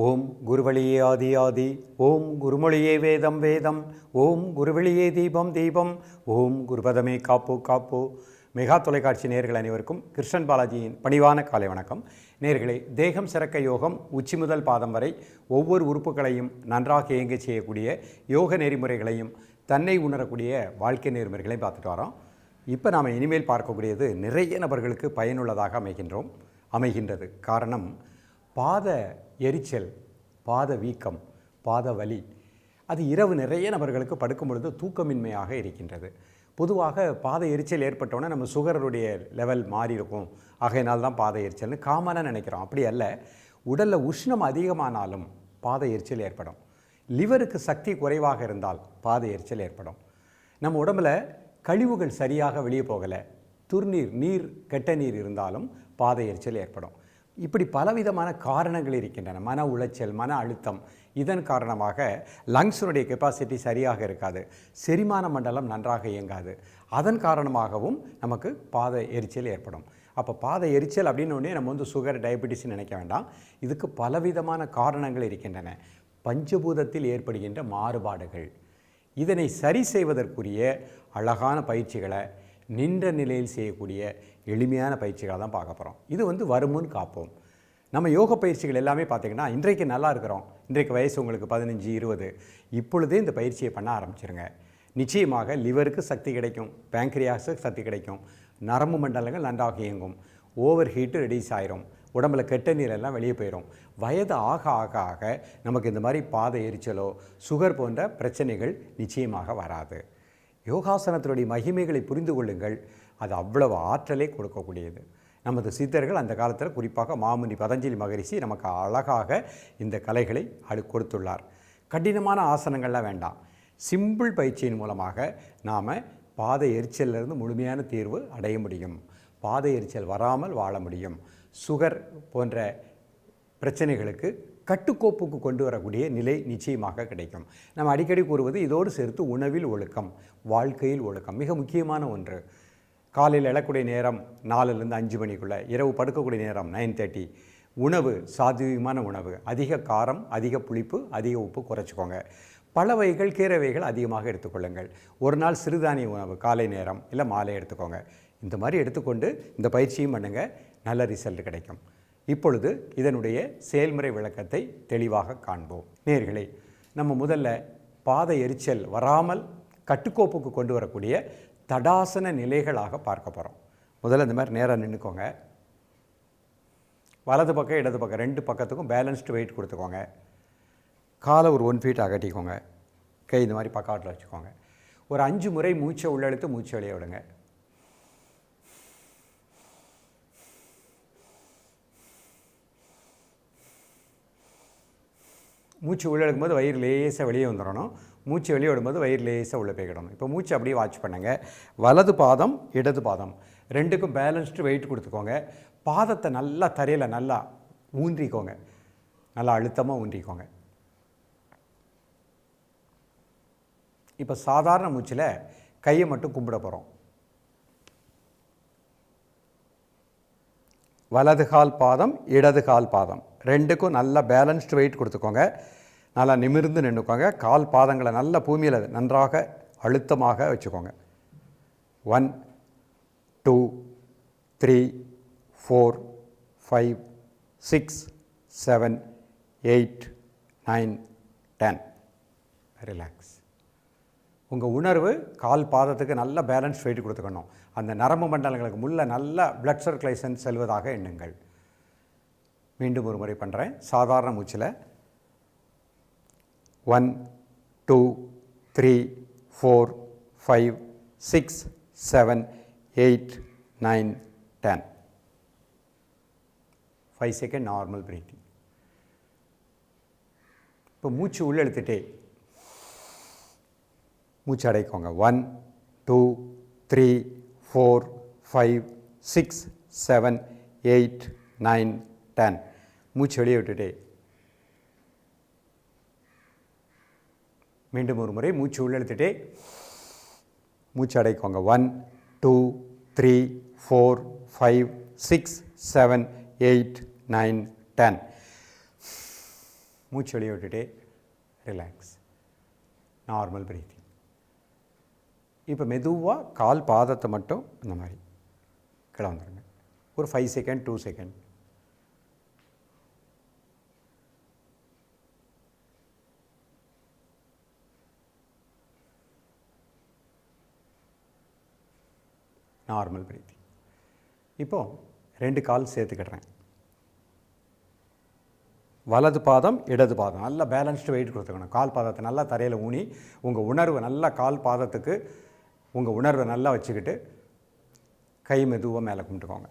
ஓம் குருவழியே ஆதி ஆதி, ஓம் குருமொழியே வேதம் வேதம், ஓம் குருவழியே தீபம் தீபம், ஓம் குருபதமே காப்பு காப்பு. மெகா தொலைக்காட்சி நேயர்கள் அனைவருக்கும் கிருஷ்ணன் பாலாஜியின் பணிவான காலை வணக்கம். நேயர்களே, தேகம் சிறக்க யோகம் உச்சி முதல் பாதம் வரை ஒவ்வொரு உறுப்புகளையும் நன்றாக இயங்க செய்யக்கூடிய யோக நெறிமுறைகளையும் தன்னை உணரக்கூடிய வாழ்க்கை நெறிமுறைகளையும் பார்த்துட்டு வரோம். இப்போ நாம் இனிமேல் பார்க்கக்கூடியது நிறைய நபர்களுக்கு பயனுள்ளதாக அமைகின்றது. காரணம், பாத எரிச்சல், பாத வீக்கம், பாத வலி, அது இரவு நிறைய நபர்களுக்கு படுக்கும் பொழுது தூக்கமின்மையாக இருக்கின்றது. பொதுவாக பாத எரிச்சல் ஏற்பட்டோன்னே நம்ம சுகருடைய லெவல் மாறி இருக்கும், ஆகையினால் தான் பாத எரிச்சல்னு காமனாக நினைக்கிறோம். அப்படி அல்ல. உடலில் உஷ்ணம் அதிகமானாலும் பாத எரிச்சல் ஏற்படும். லிவருக்கு சக்தி குறைவாக இருந்தால் பாத எரிச்சல் ஏற்படும். நம்ம உடம்பில் கழிவுகள் சரியாக வெளியே போகலை, நீர் கெட்ட நீர் இருந்தாலும் பாத எரிச்சல் ஏற்படும். இப்படி பலவிதமான காரணங்கள் இருக்கின்றன. மன உளைச்சல், மன அழுத்தம், இதன் காரணமாக லங்ஸுடைய கெப்பாசிட்டி சரியாக இருக்காது, செரிமான மண்டலம் நன்றாக இயங்காது. அதன் காரணமாகவும் நமக்கு பாத எரிச்சல் ஏற்படும். அப்போ பாத எரிச்சல் அப்படின்னோடனே நம்ம சுகர், டயபெட்டிஸ்ன்னு நினைக்க வேண்டாம். இதுக்கு பலவிதமான காரணங்கள் இருக்கின்றன. பஞ்சபூதத்தில் ஏற்படுகின்ற மாறுபாடுகள், இதனை சரி செய்வதற்குரிய அழகான பயிற்சிகளை, நின்ற நிலையில் செய்யக்கூடிய எளிமையான பயிற்சிகளை தான் பார்க்க போகிறோம். இது வருமுன் காப்போம். நம்ம யோக பயிற்சிகள் எல்லாமே பார்த்திங்கன்னா, இன்றைக்கு நல்லா இருக்கிறோம், இன்றைக்கு வயசு உங்களுக்கு 15, 20, இப்பொழுதே இந்த பயிற்சியை பண்ண ஆரம்பிச்சிருங்க. நிச்சயமாக லிவருக்கு சக்தி கிடைக்கும், பேங்க்ரியாஸுக்கு சக்தி கிடைக்கும், நரம்பு மண்டலங்கள் நன்றாக இயங்கும், ஓவர் ஹீட்டு ரெடியூஸ் ஆயிரும், உடம்புல கெட்ட நீரெல்லாம் வெளியே போயிடும். வயது ஆக ஆக ஆக நமக்கு இந்த மாதிரி பாத எரிச்சலோ சுகர் போன்ற பிரச்சனைகள் நிச்சயமாக வராது. யோகாசனத்தினுடைய மகிமைகளை புரிந்து கொள்ளுங்கள். அது அவ்வளவு ஆற்றலை கொடுக்கக்கூடியது. நமது சித்தர்கள் அந்த காலத்தில், குறிப்பாக மாமுனி பதஞ்சலி மகரிஷி, நமக்கு அழகாக இந்த கலைகளை கொடுத்துள்ளார். கடினமான ஆசனங்கள்லாம் வேண்டாம். சிம்பிள் பயிற்சியின் மூலமாக நாம் பாத எரிச்சலிலிருந்து முழுமையான தீர்வு அடைய முடியும். பாத எரிச்சல் வராமல் வாழ முடியும். சுகர் போன்ற பிரச்சனைகளுக்கு கட்டுக்கோப்புக்கு கொண்டு வரக்கூடிய நிலை நிச்சயமாக கிடைக்கும். நம்ம அடிக்கடி கூறுவது, இதோடு சேர்த்து உணவில் ஒழுக்கம், வாழ்க்கையில் ஒழுக்கம் மிக முக்கியமான ஒன்று. காலையில் எழக்கூடிய நேரம் 4லேருந்து 5 மணிக்குள்ளே, இரவு படுக்கக்கூடிய நேரம் 9:30. உணவு சாத்வீகமான உணவு, அதிக காரம், அதிக புளிப்பு, அதிக உப்பு குறைச்சிக்கோங்க. பல வகைகள், கீரை வகைகள் அதிகமாக எடுத்துக்கொள்ளுங்கள். ஒரு நாள் சிறுதானிய உணவு காலை நேரம் இல்லை மாலை எடுத்துக்கோங்க. இந்த மாதிரி எடுத்துக்கொண்டு இந்த பயிற்சியும் பண்ணுங்கள், நல்ல ரிசல்ட் கிடைக்கும். இப்பொழுது இதனுடைய செயல்முறை விளக்கத்தை தெளிவாக காண்போம். நேயர்களே, நம்ம முதல்ல பாத எரிச்சல் வராமல் கட்டுக்கோப்புக்கு கொண்டு வரக்கூடிய தடாசன நிலைகளாக பார்க்க போகிறோம். முதல்ல இந்த மாதிரி நேராக நின்றுக்கோங்க. வலது பக்கம் இடது பக்கம் 2 பக்கத்துக்கும் பேலன்ஸ்டு வெயிட் கொடுத்துக்கோங்க. காலை ஒரு 1 ஃபீட் அகட்டிக்கோங்க. கை இந்த மாதிரி பக்கவாட்டில் வச்சுக்கோங்க. ஒரு 5 முறை மூச்சை உள்ளெழுத்து மூச்சை வெளியே விடுங்க. மூச்சு உள்ளே எடுக்கும்போது வயிறு லேசாக வெளியே வந்துடணும், மூச்சு வெளியே விடும்போது வயிறு லேசாக உள்ளே போய்க்கிடணும். இப்போ மூச்சு அப்படியே வாட்ச் பண்ணுங்கள். வலது பாதம் இடது பாதம் 2க்கும் பேலன்ஸ்டு வெயிட் கொடுத்துக்கோங்க. பாதத்தை நல்லா தரையில் நல்லா ஊன்றிக்கோங்க, நல்லா அழுத்தமாக ஊன்றிக்கோங்க. இப்போ சாதாரண மூச்சில் கையை மட்டும் கும்பிட போகிறோம். வலது கால் பாதம் இடது கால் பாதம் 2க்கும் நல்லா பேலன்ஸ்டு வெயிட் கொடுத்துக்கோங்க. நல்லா நிமிர்ந்து நின்றுக்கோங்க. கால் பாதங்களை நல்லா பூமியில் நன்றாக அழுத்தமாக வச்சுக்கோங்க. 1 2 3 4 5 6 7 8 9 10. ரிலாக்ஸ். உங்கள் உணர்வு கால் பாதத்துக்கு நல்ல பேலன்ஸ் வெயிட் கொடுத்துக்கணும். அந்த நரம்பு மண்டலங்களுக்கு முள்ள நல்ல பிளட் சர்க்குலேஷன் செல்வதாக எண்ணுங்கள். மீண்டும் ஒரு முறை பண்ணுறேன். சாதாரண மூச்சில் 1 2 3 4 5 6 7 8 9 10. 5 செகண்ட் நார்மல் பிரீத்திங். இப்போ மூச்சு உள்ளே இழுத்துட்டே மூச்சு அடைக்கோங்க. 1 2 3 4 5 6 7 8 9 10. மூச்சு வெளியே விட்டுட்டே மீண்டும் ஒரு முறை மூச்சு உள்ளெழுத்துட்டே மூச்சு அடைக்கோங்க. 1 2 3 4 5 6 7 8 9 10. மூச்சு வெளியே விட்டுட்டே ரிலாக்ஸ். Normal breathing. இப்போ மெதுவாக கால் பாதத்தை மட்டும் இந்த மாதிரி கீழே வந்துடுங்க. ஒரு 5 செகண்ட் 2 செகண்ட். Normal breathing. இப்போது 2 கால் சேர்த்துக்கிடுறேன். வலது பாதம் இடது பாதம் நல்லா பேலன்ஸ்டு வெயிட் கொடுத்துக்கணும். கால் பாதத்தை நல்லா தரையில் ஊனி உங்கள் உணர்வை நல்லா கால் பாதத்துக்கு உங்கள் உணர்வை நல்லா வச்சுக்கிட்டு கை மெதுவாக மேலே கும்பிட்டுக்கோங்க.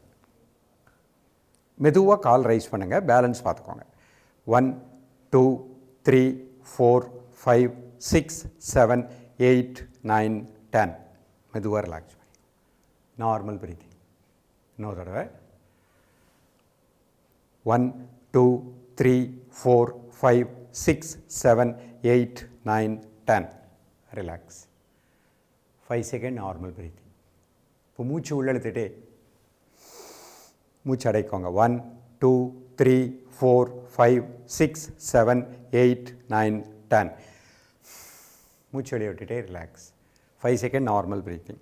மெதுவாக கால் ரைஸ் பண்ணுங்கள். பேலன்ஸ் பார்த்துக்கோங்க. 1 2 3 4 5 6 7 8 9 10. மெதுவாக ரிலாக்ஸ் பண்ணி நார்மல் பிரீத்திங். இன்னொரு தடவை 1 2 3 4 5 6 7 8 9 10. ரிலாக்ஸ். 5 second normal breathing. இப்போ மூச்சு உள்ளெழுத்துட்டே மூச்சு அடைக்கோங்க. 1 2 3 4 5 6 7 8 9 10. மூச்சு வெளியே விட்டுட்டே ரிலாக்ஸ். 5 second normal breathing.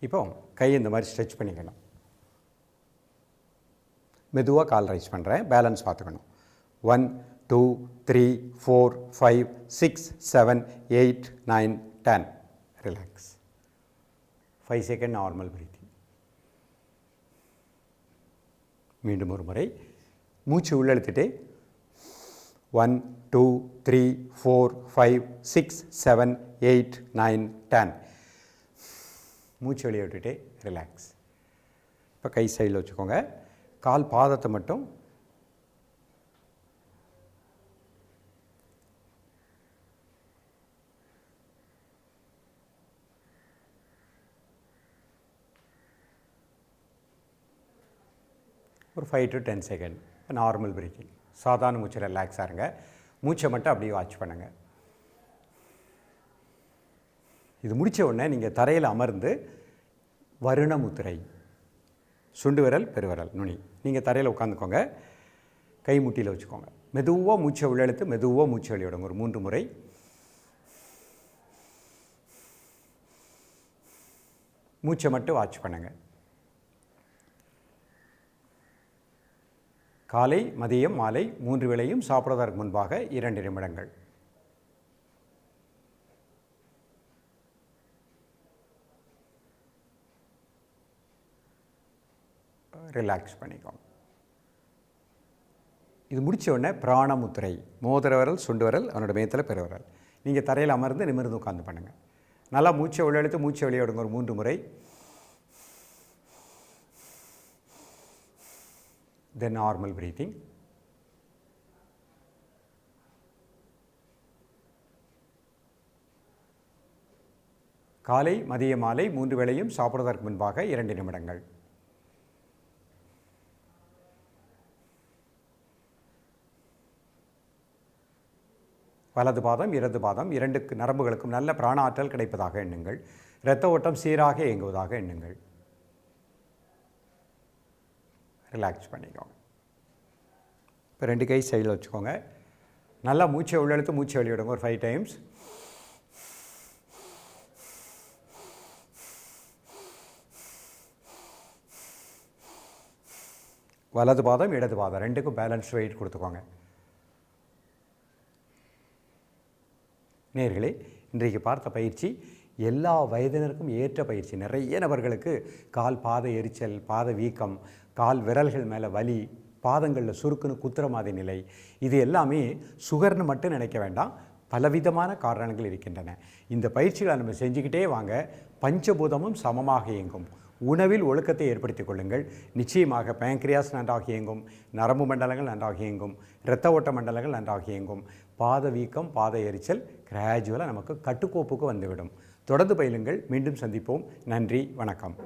இப்போ கை இந்த மாதிரி ஸ்ட்ரெச் பண்ணிக்கணும். மெதுவாக கால் ரைஸ் பண்ணுறேன். பேலன்ஸ் பார்த்துக்கணும். 1 2 3 4 5 6 7 8 9 10. ரிலாக்ஸ். 5 second normal breathing. மீண்டும் ஒரு முறை மூச்சு உள்ளெழுத்துட்டே 1 2 3 4 5 6 7 8 9 10. மூச்சு வெளியே விட்டுட்டே ரிலாக்ஸ். இப்போ கை சைடில் வச்சுக்கோங்க. கால் பாதத்தை மட்டும் ஒரு 5 to 10 செகண்ட். Normal breathing. சாதாரண மூச்சு ரிலாக்ஸாக இருங்க. மூச்சை மட்டும் அப்படியே வாட்ச் பண்ணுங்கள். இது முடித்த உடனே நீங்கள் தரையில் அமர்ந்து வருண முத்திரை, சுண்டு விரல் பெருவிரல் நுனி, நீங்கள் தரையில் உட்காந்துக்கோங்க. கை முட்டியில் வச்சுக்கோங்க. மெதுவாக மூச்சை உள்ளெழுத்து மெதுவாக மூச்சு வெளியிடுங்க. ஒரு 3 முறை. மூச்சை மட்டும் வாட்ச் பண்ணுங்கள். காலை மதியம் மாலை 3 வேளையும் சாப்பிடுவதற்கு முன்பாக 2 நிமிடங்கள். ரிலாக்ஸ் பண்ணிக்கோங்க. இது முடித்த உடனே பிராணமுத்திரை, மோதிர விரல் சுண்டு விரல் அவனோட மேத்தில் பெருவிரல், நீங்கள் தரையில் அமர்ந்து நிமிர்ந்து உட்காந்து பண்ணுங்கள். நல்லா மூச்சை உள்ளெழுத்து மூச்சை வெளியே விடுங்க. ஒரு 3 முறை. தென் நார்மல் பிரீத்திங். காலை மதிய மாலை 3 வேளையும் சாப்பிடுவதற்கு முன்பாக 2 நிமிடங்கள். வலது பாதம் இடது பாதம் 2 நரம்புகளுக்கும் நல்ல பிராண ஆற்றல் கிடைப்பதாக எண்ணுங்கள். இரத்த ஓட்டம் சீராக இயங்குவதாக எண்ணுங்கள். ரிலாக்ஸ் பண்ணிக்கோங்க. இப்போ 2 கை சைடில் வச்சுக்கோங்க. நல்லா மூச்சை உள்ளெழுத்து மூச்சை வெளியிடுங்க. ஒரு 5 டைம்ஸ். வலது பாதம் இடது பாதம் 2க்கும் பேலன்ஸ் வெயிட் கொடுத்துக்கோங்க. நேயர்களே, இன்றைக்கு பார்த்த பயிற்சி எல்லா வயதினருக்கும் ஏற்ற பயிற்சி. நிறைய நபர்களுக்கு கால் பாத எரிச்சல், பாத வீக்கம், கால் விரல்கள் மேலே வலி, பாதங்களில் சுருக்குன்னு குத்துற மாதிரி நிலை, இது எல்லாமே சுகர்னு மட்டும் நினைக்க வேண்டாம். பலவிதமான காரணங்கள் இருக்கின்றன. இந்த பயிற்சிகளை நம்ம செஞ்சுக்கிட்டே வாங்க. பஞ்சபூதமும் சமமாக இயங்கும். உணவில் ஒழுக்கத்தை ஏற்படுத்திக் கொள்ளுங்கள். நிச்சயமாக பேங்க்ரியாஸ் நன்றாக இயங்கும், நரம்பு மண்டலங்கள் நன்றாக இயங்கும், இரத்த ஓட்ட மண்டலங்கள் நன்றாக இயங்கும். பாத வீக்கம், பாத எரிச்சல் கிராஜுவலாக நமக்கு கட்டுக்கோப்புக்கு வந்துவிடும். தொடர்ந்து பயிலுங்கள். மீண்டும் சந்திப்போம். நன்றி, வணக்கம்.